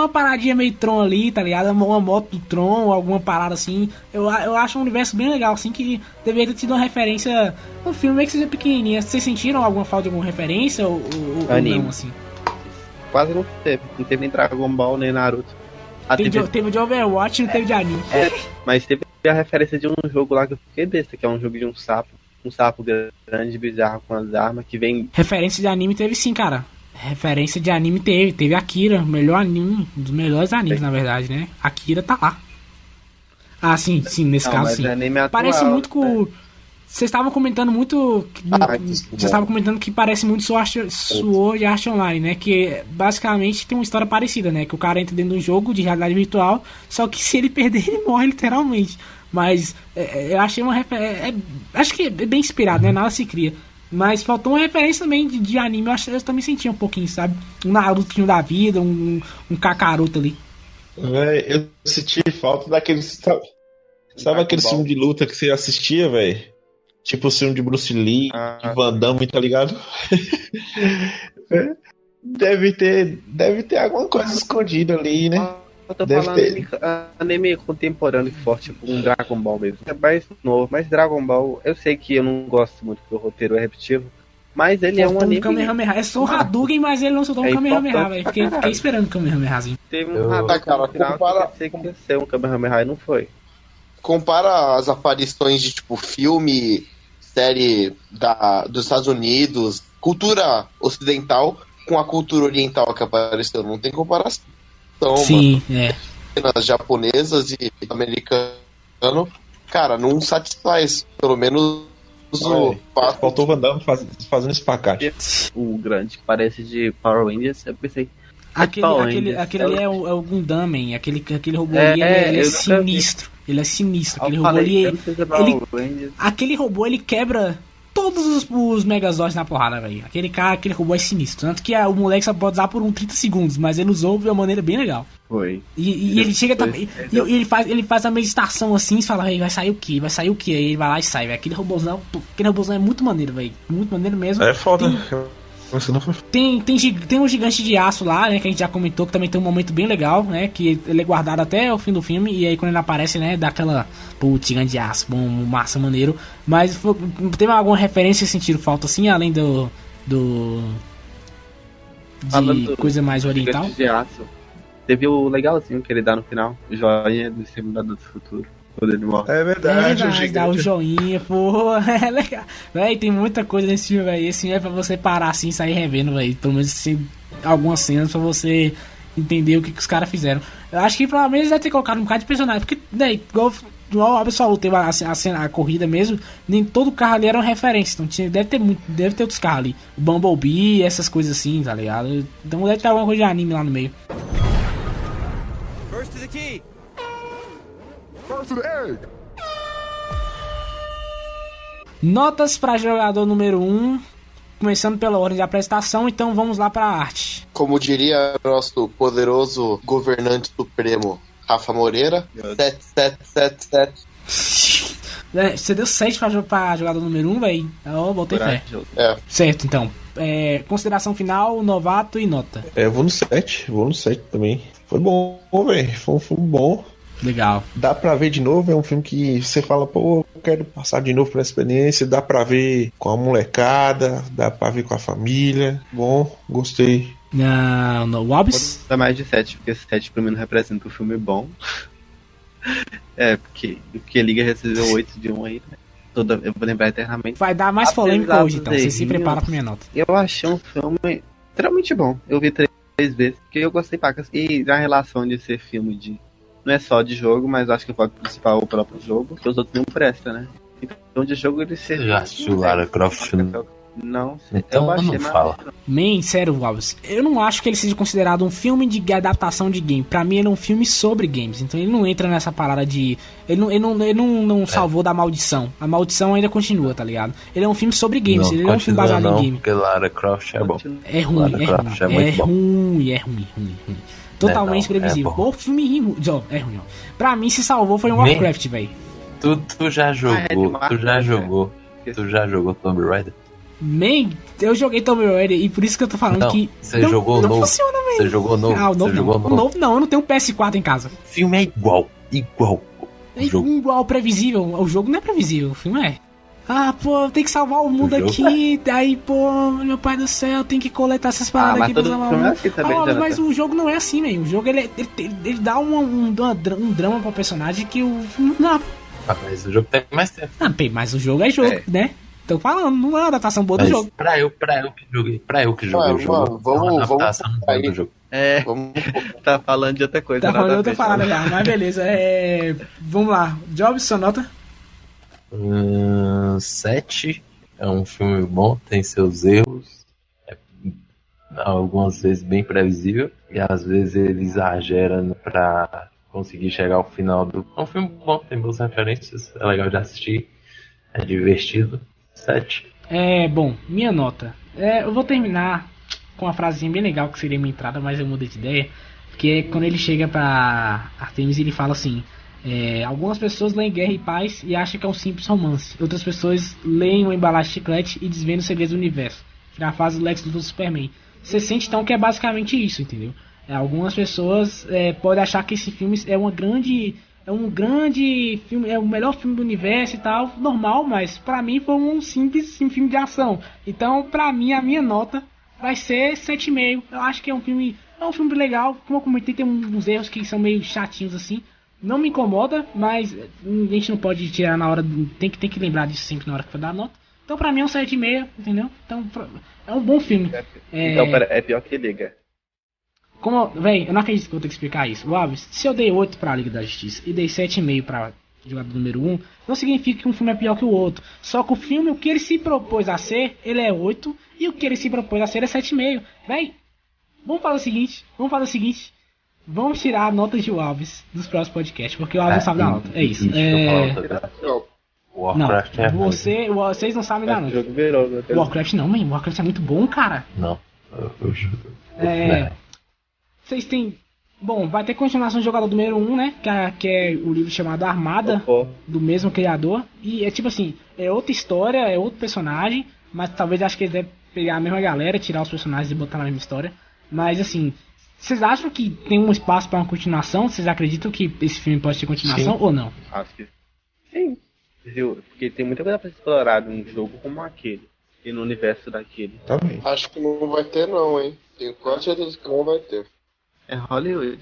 paradinha meio Tron ali, tá ligado? Uma moto do Tron, alguma parada assim. Eu acho um universo bem legal, assim, que deveria ter tido uma referência. Um filme meio que seja pequenininha. Vocês sentiram alguma falta de alguma referência? Ou não, assim? Quase não teve. Não teve nem Dragon Ball, nem Naruto. Teve de Overwatch e não teve de anime. Mas teve a referência de um jogo lá que eu fiquei besta, que é um jogo de um sapo grande, bizarro, com as armas, que vem... Referência de anime teve sim, cara. Referência de anime teve Akira, melhor anime, um dos melhores animes, na verdade, né? Akira tá lá. Ah, sim, nesse caso sim. Parece muito com... Vocês estavam comentando muito... Vocês estavam comentando que parece muito Sword Art Online, né? Que basicamente tem uma história parecida, né? Que o cara entra dentro de um jogo de realidade virtual, só que se ele perder, ele morre literalmente. Mas eu achei uma referência... acho que é bem inspirado, né? Nada se cria. Mas faltou uma referência também de anime. Eu também senti um pouquinho, sabe? Um Naruto da vida, um Kakaroto ali. Eu senti falta daquele... Sabe aquele filme de luta que você assistia, velho? Tipo o filme de Bruce Lee, de Van Damme, tá ligado? Deve ter alguma coisa escondida ali, né? Eu tô falando anime contemporâneo e forte, tipo um Dragon Ball mesmo. É mais novo, mas Dragon Ball, eu sei que eu não gosto muito porque o roteiro é repetitivo, mas ele é um anime... Kamehameha. É só o Hadouken, mas ele não soltou um Kamehameha, velho. Fiquei esperando o Kamehamehazinho. Teve um Hadouken no final que eu sei que ia ser um Kamehameha e não foi. Compara as aparições de, tipo, filme, série dos Estados Unidos, cultura ocidental com a cultura oriental que apareceu. Não tem comparação. Sim, As japonesas e americano, cara, não satisfaz. Pelo menos o fato. Faltou o Van Damme fazendo espacate. O grande que parece de Power Rangers, eu pensei. Aquele ali é o Gundam, aquele robô ali, ele é sinistro. Ele é sinistro. Aquele robô ali. Aquele robô ele quebra todos os Megazords na porrada, velho. Aquele robô é sinistro. Tanto que o moleque só pode usar por 30 segundos, mas ele usou de uma maneira bem legal. Foi. E ele chega também. Ele faz a meditação assim e fala, vai sair o quê? Vai sair o quê? Aí ele vai lá e sai, velho. Aquele robôzão é muito maneiro, velho. Muito maneiro mesmo. É foda. Tem um gigante de aço lá, né? Que a gente já comentou, que também tem um momento bem legal, né? Que ele é guardado até o fim do filme. E aí quando ele aparece, né? Dá aquela... Putz, gigante de aço, bom, massa, maneiro. Mas teve alguma referência que sentiram falta assim, além de coisa mais oriental? De aço. Teve o legalzinho que ele dá no final, o joinha do Exterminador do Futuro. Quando ele morre. É verdade, dá o joinha, pô, é legal. Véi, tem muita coisa nesse filme, véi. Esse filme é pra você parar assim e sair revendo, véi. Pelo menos assim, algumas cenas pra você entender o que os caras fizeram. Eu acho que provavelmente eles devem ter colocado um bocado de personagem, porque, né, igual o pessoal teve a corrida mesmo, nem todo carro ali era uma referência. Então deve ter outros carros ali. O Bumblebee, essas coisas assim, tá ligado? Então deve ter alguma coisa de anime lá no meio. First to the key. First to the egg. Notas para jogador número 1, começando pela ordem de apresentação, então vamos lá para a arte. Como diria nosso poderoso governante supremo, Rafa Moreira, 7. Você deu 7 para jogador número 1, velho? Eu botei fé. Certo, então. Consideração final, novato e nota. Eu vou no 7 também. Foi bom, velho. Foi um filme bom. Legal. Dá pra ver de novo, é um filme que você fala, pô, eu quero passar de novo por essa experiência. Dá pra ver com a molecada, dá pra ver com a família. Bom, gostei. Não, o Alves? Vou dar mais de 7, porque 7 pra mim não representa um filme bom. Porque Liga recebeu 8 de 1 aí, né? Eu vou lembrar eternamente. Vai dar mais polêmica hoje, então. Você se prepara pra minha nota. Eu achei um filme extremamente bom. Eu vi 3 vezes, porque eu gostei pacas. E na relação de ser filme de... Não é só de jogo, mas acho que o foco principal é o próprio jogo, porque os outros não prestam, né? Então de jogo ele se... Já assistiu Lara Croft? Não, então eu não fala. Man, sério, Alves, eu não acho que ele seja considerado um filme de adaptação de game. Pra mim ele é um filme sobre games, então ele não entra nessa parada de... Ele não salvou da maldição. A maldição ainda continua, tá ligado? Ele é um filme sobre games, ele não é um filme baseado em game. Porque Lara Croft é bom. É ruim. Totalmente previsível. O filme ruim. É ruim, ó. Pra mim se salvou foi um Warcraft, velho. Tu já jogou Tomb Raider? Man, eu joguei Tomb Raider e por isso que eu tô falando não, que você jogou não novo. Funciona, velho. Você jogou novo? Novo não, eu não tenho um PS4 em casa. O filme é igual. É igual, previsível. O jogo não é previsível, o filme é. Ah, pô, tem que salvar o mundo aqui. Daí, pô, meu pai do céu, tem que coletar essas paradas aqui pra salvar o mundo. Mas o jogo não é assim, velho. O jogo ele dá um drama pro personagem que o filme não dá. Mas o jogo tem mais tempo. Mas o jogo é jogo, né? Tô falando, não é uma adaptação boa do Mas jogo. Pra eu que joguei o jogo. Vamos boa do jogo. Tá falando de outra coisa. Tá falando de outra nada a ver, parada já, mas beleza. Vamos lá. Jobs, sua nota? 7. É um filme bom, tem seus erros. Algumas vezes bem previsível. E às vezes ele exagera pra conseguir chegar ao final do. É um filme bom, tem boas referências. É legal de assistir. É divertido. 7. Bom, minha nota. Eu vou terminar com uma frasezinha bem legal que seria minha entrada, mas eu mudei de ideia. Que é quando ele chega pra Artemis e ele fala assim: algumas pessoas leem Guerra e Paz e acham que é um simples romance. Outras pessoas leem uma embalagem de chiclete e desvendam os segredos do universo. Que é a fase do Lex Luthor do Superman. Você sente então que é basicamente isso, entendeu? Algumas pessoas podem achar que esse filme é um grande filme, é o melhor filme do universo e tal, normal, mas pra mim foi um simples filme de ação. Então, pra mim, a minha nota vai ser 7,5. Eu acho que é um filme legal. Como eu comentei, tem uns erros que são meio chatinhos assim. Não me incomoda, mas a gente não pode tirar na hora. Tem que lembrar disso sempre na hora que for dar a nota. Então, pra mim é um 7,5, entendeu? Então, é um bom filme. Então, é pior que Liga. Véi, eu não acredito que eu vou ter que explicar isso. Waves, se eu dei 8 pra Liga da Justiça e dei 7,5 pra jogador número 1, não significa que um filme é pior que o outro. Só que o filme, o que ele se propôs a ser, ele é 8, e o que ele se propôs a ser é 7,5. Véi, vamos fazer o seguinte. Vamos tirar a nota de Waves dos próximos podcasts, porque o Waves não sabe da nota. É isso. Warcraft não, vocês não sabem da nota. Warcraft não, man. Warcraft é muito bom, cara. Não, eu juro. Vocês têm... Bom, vai ter continuação do jogador número 1, né? Que é o livro chamado Armada, do mesmo criador. E é tipo assim, é outra história, é outro personagem, mas talvez acho que eles devem pegar a mesma galera, tirar os personagens e botar na mesma história. Mas assim, vocês acham que tem um espaço para uma continuação? Vocês acreditam que esse filme pode ter continuação ou não? Acho que sim. Porque tem muita coisa pra ser explorada num jogo como aquele. E no universo daquele. Também. Acho que não vai ter não, hein? Tenho quase certeza que não vai ter. É Hollywood.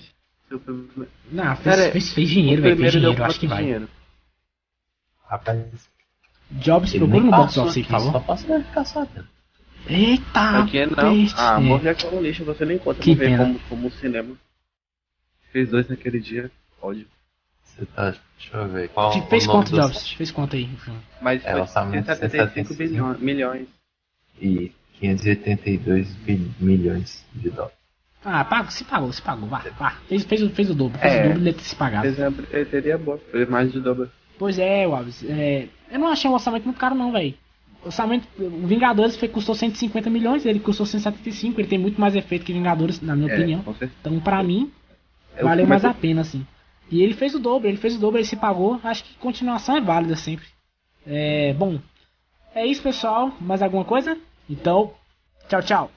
Não, fez dinheiro, velho. Fez dinheiro, acho que vai. Dinheiro. Rapaz. Jobs, procura no box office, por favor. Só passa na ficar sabendo. Eita! Aqui não. Morre aqui no lixo, você nem conta. Que pra ver pena. como o cinema fez 2 naquele dia. Ódio. Você tá. Deixa eu ver. Qual Fez o nome quanto, do Jobs? site? Fez quanto aí? Mas foi orçamento 175 milhões. E 582 milhões de dólares. Se pagou, vá. Fez o dobro. Fez o dobro, ele ter se pagado. Fez uma bilheteria boa, fez mais de dobro. Pois é, Waves. Eu não achei um orçamento muito caro não, velho. O Vingadores custou 150 milhões, ele custou 175, ele tem muito mais efeito que Vingadores, na minha opinião. Então, pra mim, valeu mais a pena, assim. E ele fez o dobro, ele se pagou. Acho que continuação é válida sempre. Bom, é isso, pessoal. Mais alguma coisa? Então, tchau.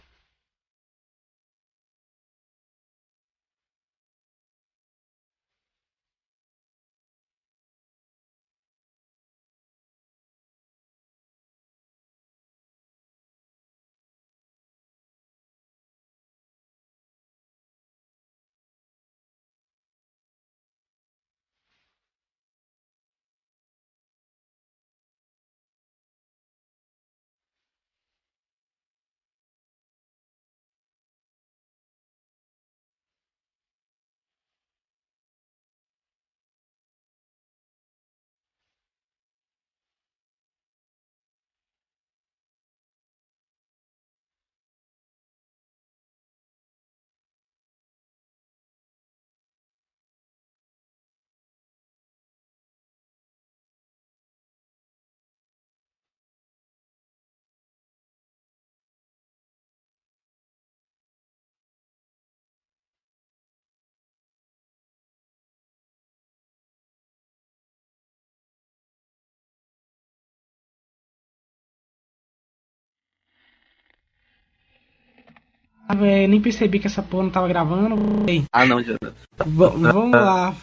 Nem percebi que essa porra não tava gravando. Não, Jonathan. Vamos lá.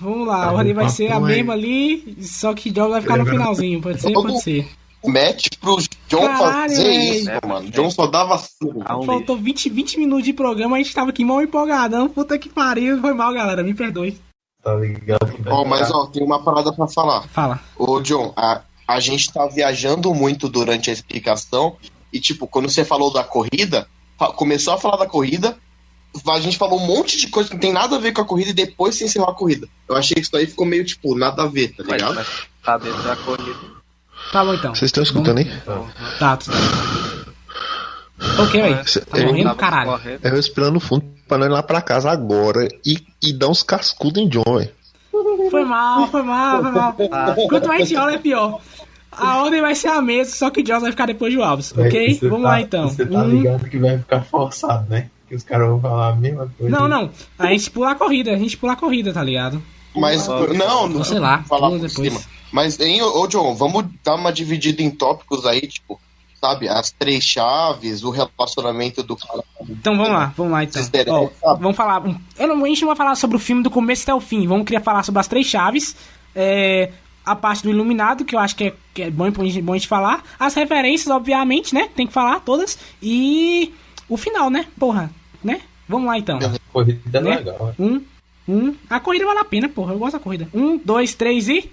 A ordem vai ser a mesma ali, só que o jogo vai ficar no finalzinho. Pode ser? Mete pro John fazer isso, mano. John só dava surra. Faltou 20 minutos de programa, a gente tava aqui mal empolgadão. Puta que pariu, foi mal, galera. Me perdoe. Tá ligado? Mas tem uma parada pra falar. Fala. Ô, John, a gente tá viajando muito durante a explicação. E, tipo, quando você falou da corrida, começou a falar da corrida, a gente falou um monte de coisa que não tem nada a ver com a corrida e depois se encerrou a corrida. Eu achei que isso aí ficou meio, tipo, nada a ver, tá ligado? Mas tá dentro da corrida. Tá bom, então. Vocês estão escutando aí? Tá. Ok, velho. Tá morrendo, caralho. Eu respirando fundo pra não ir lá pra casa agora e dar uns cascudos em John, velho. Foi mal. Quanto mais a gente rola, é pior. A ordem vai ser a mesma, só que o Jones vai ficar depois do Alves, ok? Vamos lá, então. Você tá ligado que vai ficar forçado, né? Que os caras vão falar a mesma coisa. Não. A gente pula a corrida, tá ligado? Mas, não sei lá, falar pula por depois. cima. Mas, hein, ô John, vamos dar uma dividida em tópicos aí, tipo, sabe? As 3 chaves, o relacionamento do cara. Então vamos lá então. Ó, vamos falar. A gente não vai falar sobre o filme do começo até o fim. Vamos querer falar sobre as 3 chaves. A parte do Iluminado, que eu acho que é bom a gente falar. As referências, obviamente, né? Tem que falar todas. E o final, né? Porra, né? Vamos lá então. A corrida é né? legal. A corrida vale a pena, porra. Eu gosto da corrida. 1, 2, 3 e.